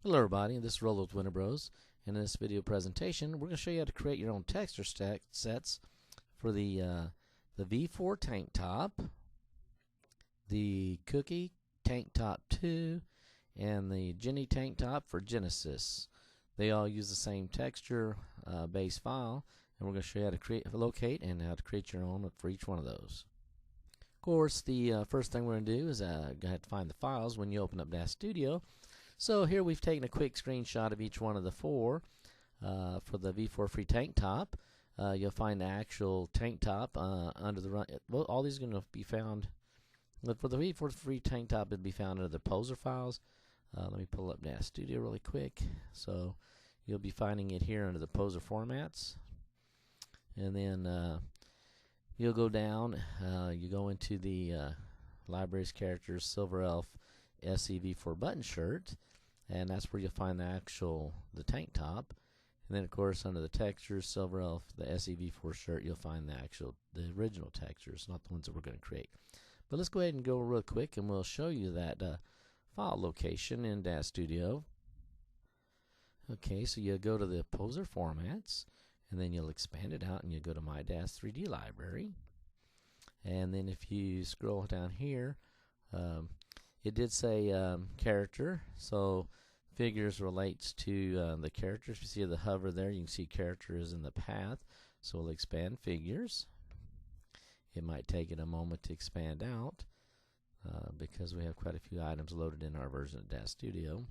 Hello everybody, this is Rollo with Winterbrose, and in this video presentation we're going to show you how to create your own texture sets for the V4 tank top, the Cookie tank top 2, and the Jenny tank top for Genesis. They all use the same texture base file, and we're going to show you how to locate and how to create your own for each one of those. Of course, the first thing we're going to do is go ahead and find the files when you open up Dash Studio. So here we've taken a quick screenshot of each one of the four. For the V4 free tank top, you'll find the actual tank top under the run. Well, all these are going to be found. For the V4 free tank top, it'll be found under the poser files. Let me pull up Dash Studio really quick. So you'll be finding it here under the poser formats, and then you'll go down. You go into the libraries characters Silver Elf SEV4 button shirt, and that's where you'll find the tank top. And then of course under the textures Silver Elf, the SEV4 shirt, you'll find the original textures, not the ones that we're going to create. But let's go ahead and go real quick and we'll show you that file location in Dash Studio. Okay, so you'll go to the poser formats, and then you'll expand it out and you'll go to my Dash 3D library. And then if you scroll down here, it did say character, so figures relates to the characters. If you see the hover there, you can see character is in the path, so we'll expand figures. It might take it a moment to expand out because we have quite a few items loaded in our version of Dash Studio.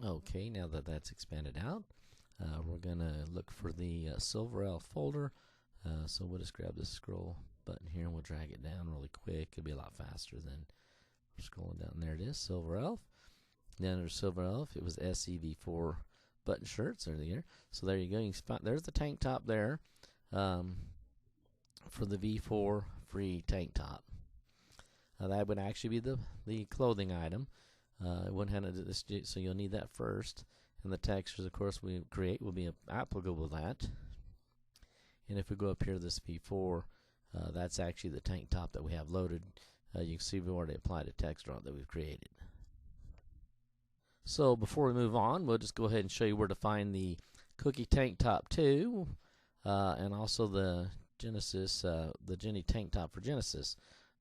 Okay, now that that's expanded out, we're going to look for the Silver Elf folder. So we'll just grab this scroll button here and we'll drag it down really quick. It'll be a lot faster than scrolling down. There it is, Silver Elf. Then under Silver Elf, it was SEV4 button shirts there. So there you go. You can find, there's the tank top there for the V4 free tank top. That would actually be the clothing item. It wouldn't have this, so you'll need that first, and the textures, of course, we create will be applicable to that. And if we go up here to this V4, that's actually the tank top that we have loaded. You can see we've already applied a texture on it that we've created. So before we move on, we'll just go ahead and show you where to find the Cookie tank top 2, and also the Genesis, the Jenny tank top for Genesis.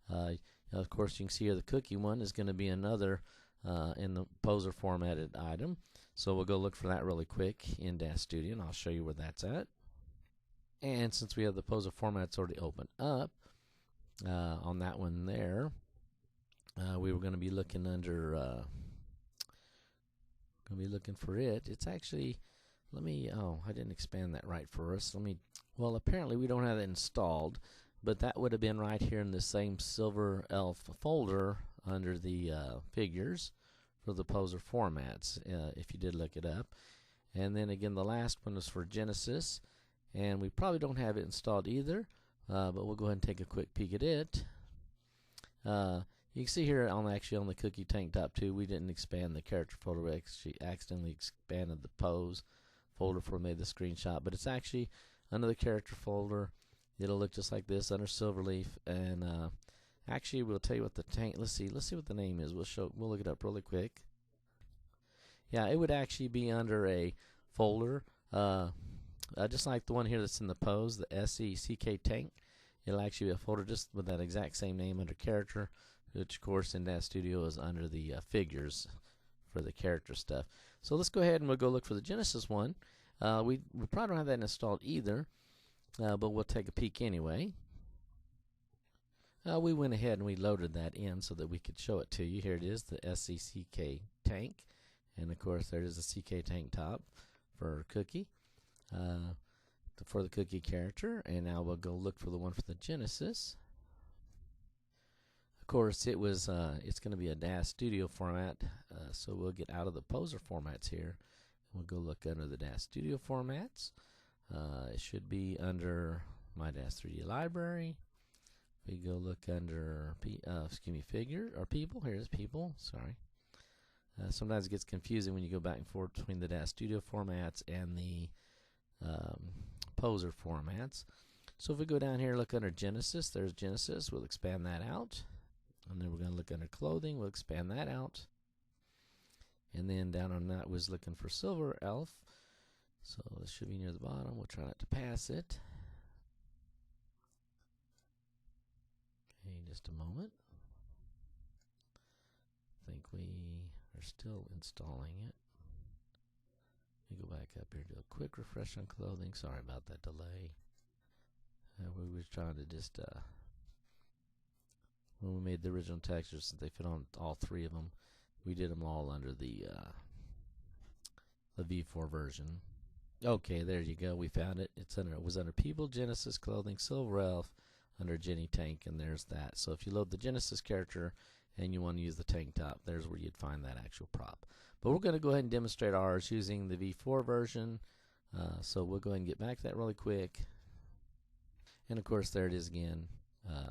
Of course, you can see here the Cookie one is going to be another in the poser formatted item, so we'll go look for that really quick in Dash Studio, and I'll show you where that's at. And since we have the poser formats already opened up on that one there, we were going to be looking under for it. It's actually, I didn't expand that right for us. Well, apparently we don't have it installed, but that would have been right here in the same Silver Elf folder under the figures for the poser formats, if you did look it up. And then again, the last one is for Genesis, and we probably don't have it installed either, but we'll go ahead and take a quick peek at it. You can see here on the Cookie tank top 2, we didn't expand the character folder. We actually accidentally expanded the pose folder before we made the screenshot, but it's actually under the character folder. It'll look just like this under Silverleaf, and actually we'll tell you what the tank. Let's see what the name is. We'll look it up really quick. Yeah, it would actually be under a folder, just like the one here that's in the pose, the SECK tank. It'll actually be a folder just with that exact same name under character, which of course in Dash Studio is under the figures for the character stuff. So let's go ahead and we'll go look for the Genesis one. We probably don't have that installed either. But we'll take a peek anyway. We went ahead and we loaded that in so that we could show it to you. Here it is, the SECK tank, and of course there is the CK tank top for Cookie, for the Cookie character. And now we'll go look for the one for the Genesis. Of course, it's going to be a Dash Studio format, so we'll get out of the poser formats here. We'll go look under the Dash Studio formats. It should be under my Dash 3D library. We go look under figure or people. Here's people. Sorry. Sometimes it gets confusing when you go back and forth between the DAZ Studio formats and the Poser formats. So if we go down here, look under Genesis, there's Genesis. We'll expand that out. And then we're going to look under Clothing. We'll expand that out. And then down on that was looking for Silver Elf. So this should be near the bottom. We'll try not to pass it. Okay, just a moment. I think we are still installing it. Let me go back up here, do a quick refresh on Clothing. Sorry about that delay. We were trying to just, when we made the original textures, since they fit on all three of them, we did them all under the V4 version. Okay, there you go. We found it. It was under People, Genesis, Clothing, Silver Elf, under Jenny Tank, and there's that. So if you load the Genesis character and you want to use the tank top, there's where you'd find that actual prop. But we're going to go ahead and demonstrate ours using the V4 version. So we'll go ahead and get back to that really quick. And of course, there it is again.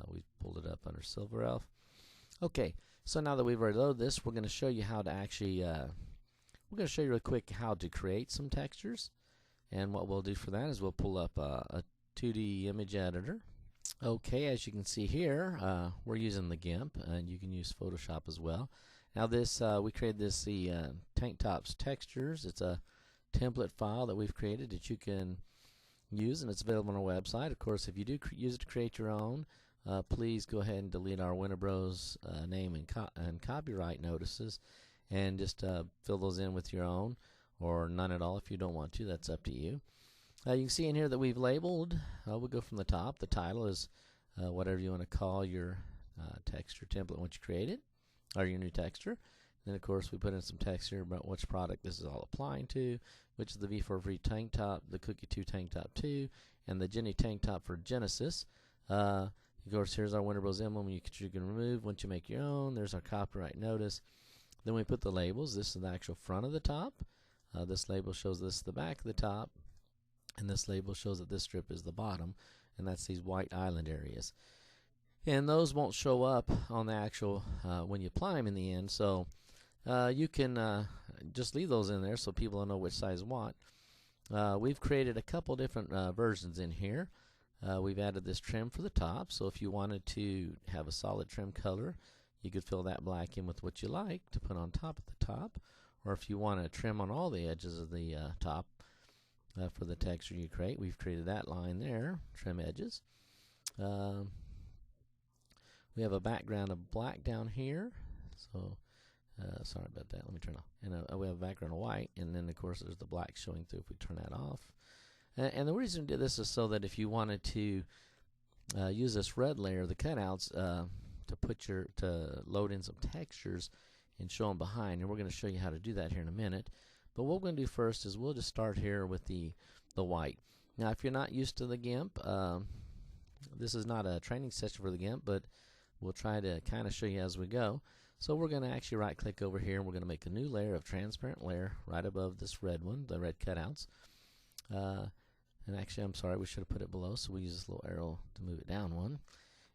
We pulled it up under Silver Elf. Okay, so now that we've already loaded this, we're going to show you how to actually, we're going to show you real quick how to create some textures. And what we'll do for that is we'll pull up a 2D image editor. Okay, as you can see here, we're using the GIMP, and you can use Photoshop as well. Now this, we created this, the Tank Tops Textures. It's a template file that we've created that you can use, and it's available on our website. Of course, if you do use it to create your own, please go ahead and delete our Winterbrose name and copyright notices, and just fill those in with your own, or none at all if you don't want to. That's up to you. You can see in here that we've labeled. We'll go from the top. The title is whatever you want to call your texture template once you create it, or your new texture. Then, of course, we put in some text here about which product this is all applying to, which is the V4 Free Tank Top, the Cookie 2 Tank Top 2, and the Jenny Tank Top for Genesis. Of course, here's our Winterbrose emblem you can remove once you make your own. There's our copyright notice. Then we put the labels. This is the actual front of the top. This label shows this is the back of the top. And this label shows that this strip is the bottom, and that's these white island areas. And those won't show up on the actual, when you apply them in the end, so you can just leave those in there so people will know which size what. We've created a couple different versions in here. We've added this trim for the top, so if you wanted to have a solid trim color, you could fill that black in with what you like to put on top of the top. Or if you want to trim on all the edges of the top, for the texture you create, we've created that line there, trim edges. We have a background of black down here, so sorry about that, let me turn off. And we have a background of white, and then of course there's the black showing through if we turn that off. And the reason we did this is so that if you wanted to use this red layer, the cutouts, to load in some textures and show them behind, and we're going to show you how to do that here in a minute. But what we're going to do first is we'll just start here with the white. Now, if you're not used to the GIMP, this is not a training session for the GIMP, but we'll try to kind of show you as we go. So we're going to actually right-click over here, and we're going to make a new layer of transparent layer right above this red one, the red cutouts. And actually, I'm sorry, we should have put it below, so we use this little arrow to move it down one.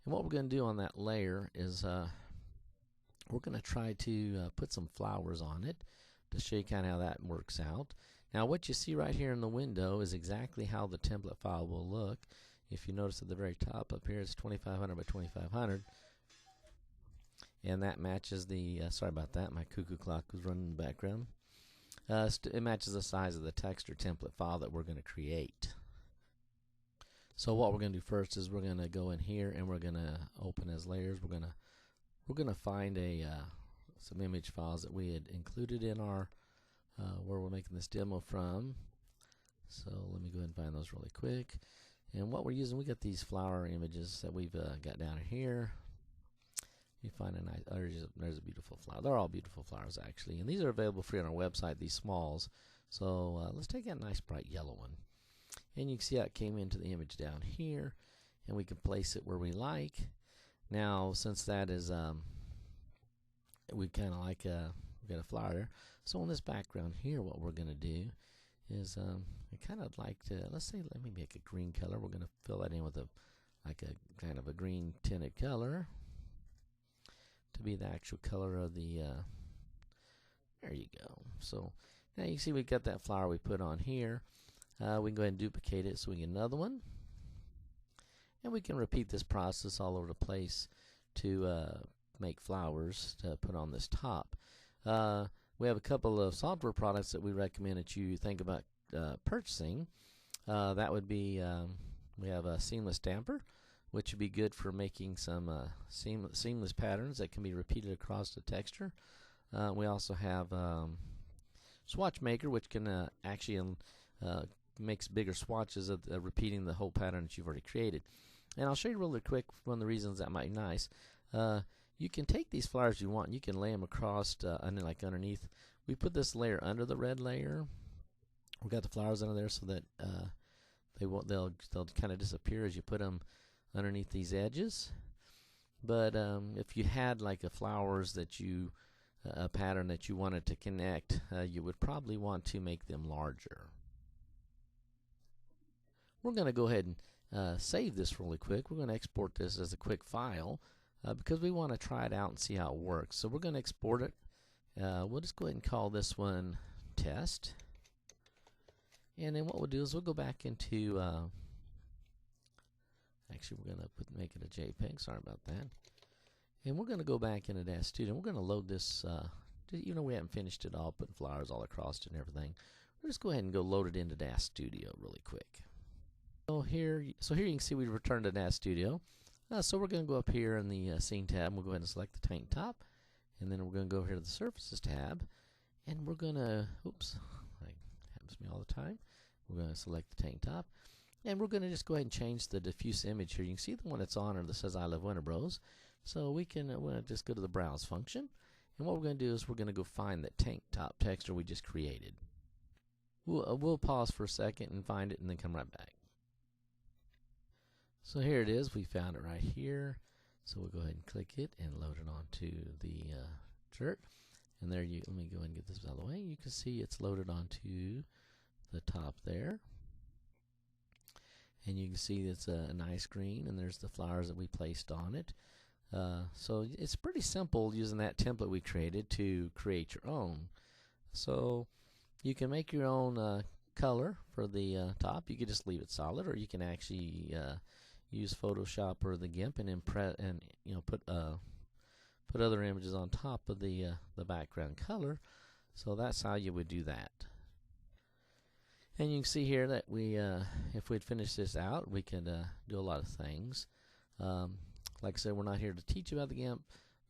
And what we're going to do on that layer is we're going to try to put some flowers on it, to show you kind of how that works out. Now what you see right here in the window is exactly how the template file will look. If you notice at the very top up here, it's 2500 by 2500, and that matches the, sorry about that, my cuckoo clock was running in the background. It matches the size of the texture template file that we're going to create. So what we're going to do first is we're going to go in here and we're going to open as layers. We're going to find some image files that we had included in our where we're making this demo from. So let me go ahead and find those really quick. And what we're using, we got these flower images that we've got down here. You find a nice, there's a beautiful flower. They're all beautiful flowers actually, and these are available free on our website, these smalls. So let's take that nice bright yellow one, and you can see how it came into the image down here, and we can place it where we like. Now since that is we kind of like we got a flower there. So on this background here, what we're going to do is I kind of like to, let me make a green color. We're going to fill that in with a kind of a green tinted color to be the actual color of the There you go. So now you see we got that flower we put on here. We can go ahead and duplicate it so we get another one. And we can repeat this process all over the place to make flowers to put on this top. We have a couple of software products that we recommend that you think about purchasing. That would be, we have a seamless damper, which would be good for making some seamless patterns that can be repeated across the texture. We also have swatch maker, which can actually makes bigger swatches of repeating the whole pattern that you've already created. And I'll show you really quick one of the reasons that might be nice. You can take these flowers you want and you can lay them across like underneath. We put this layer under the red layer. We got the flowers under there so that they'll kind of disappear as you put them underneath these edges. But if you had like a flowers that a pattern that you wanted to connect, you would probably want to make them larger. We're going to go ahead and save this really quick. We're going to export this as a quick file because we want to try it out and see how it works. So we're going to export it. We'll just go ahead and call this one test. And then what we'll do is we'll go back into, actually we're going to make it a JPEG, sorry about that. And we're going to go back into Dash Studio. We're going to load this, even though we haven't finished it all, putting flowers all across it and everything. We'll just go ahead and go load it into Dash Studio really quick. So here you can see we returned to Dash Studio. So we're going to go up here in the Scene tab, and we'll go ahead and select the tank top. And then we're going to go over here to the Surfaces tab. And we're going to, oops, that happens to me all the time. We're going to select the tank top. And we're going to just go ahead and change the diffuse image here. You can see the one that's on there that says I love Winterbrose. So we're going to just go to the Browse function. And what we're going to do is we're going to go find that tank top texture we just created. We'll pause for a second and find it and then come right back. So here it is. We found it right here. So we'll go ahead and click it and load it onto the shirt. And there let me go ahead and get this out of the way. You can see it's loaded onto the top there. And you can see it's a nice green, and there's the flowers that we placed on it. So it's pretty simple using that template we created to create your own. So you can make your own color for the top. You could just leave it solid, or you can actually use Photoshop or the GIMP and put other images on top of the background color. So that's how you would do that. And you can see here that we, if we'd finish this out, we could do a lot of things. Like I said, we're not here to teach about the GIMP,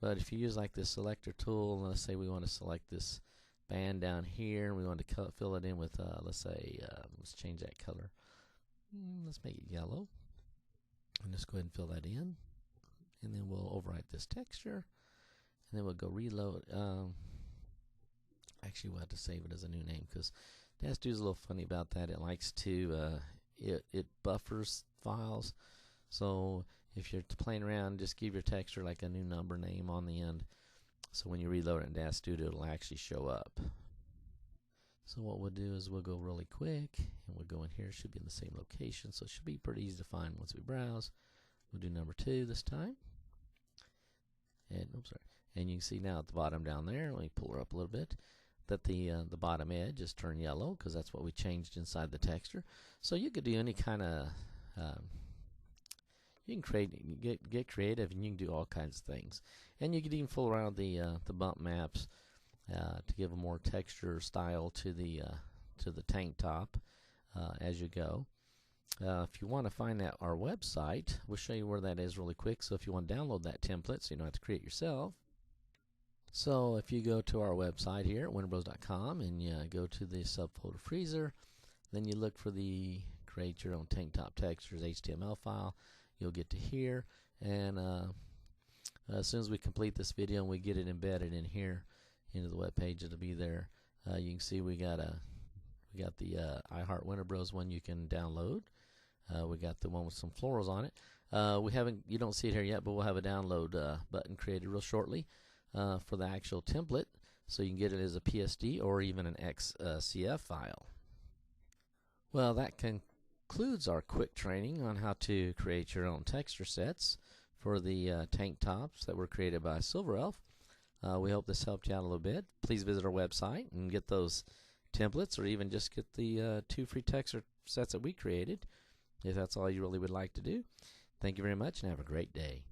but if you use like this selector tool, let's say we want to select this band down here, and we want to fill it in with, let's say, let's change that color. Let's make it yellow. And just go ahead and fill that in. And then we'll overwrite this texture. And then we'll go reload. Actually, we'll have to save it as a new name because Dash Studio is a little funny about that. It likes to, it buffers files. So if you're playing around, just give your texture like a new number name on the end. So when you reload it in Dash Studio, it'll actually show up. So what we'll do is we'll go really quick, and we'll go in here. It should be in the same location, so it should be pretty easy to find once we browse. We'll do number 2 this time. And oops, sorry. And you can see now at the bottom down there, let me pull her up a little bit, that the bottom edge is turned yellow because that's what we changed inside the texture. So you could do any kind of you can get creative, and you can do all kinds of things. And you could even fool around the bump maps to give a more texture style to the tank top as you go. If you want to find our website, we'll show you where that is really quick. So if you want to download that template so you don't have to create it yourself. So if you go to our website here at winterbrose.com and you go to the subfolder freezer, then you look for the create your own tank top textures HTML file. You'll get to here, and as soon as we complete this video and we get it embedded in here into the web page, it'll be there. You can see we got the I Heart Winterbrose one you can download. We got the one with some florals on it. You don't see it here yet, but we'll have a download button created real shortly for the actual template, so you can get it as a PSD or even an XCF file. Well, that concludes our quick training on how to create your own texture sets for the tank tops that were created by Silver Elf. We hope this helped you out a little bit. Please visit our website and get those templates, or even just get the 2 free texture sets that we created, if that's all you really would like to do. Thank you very much, and have a great day.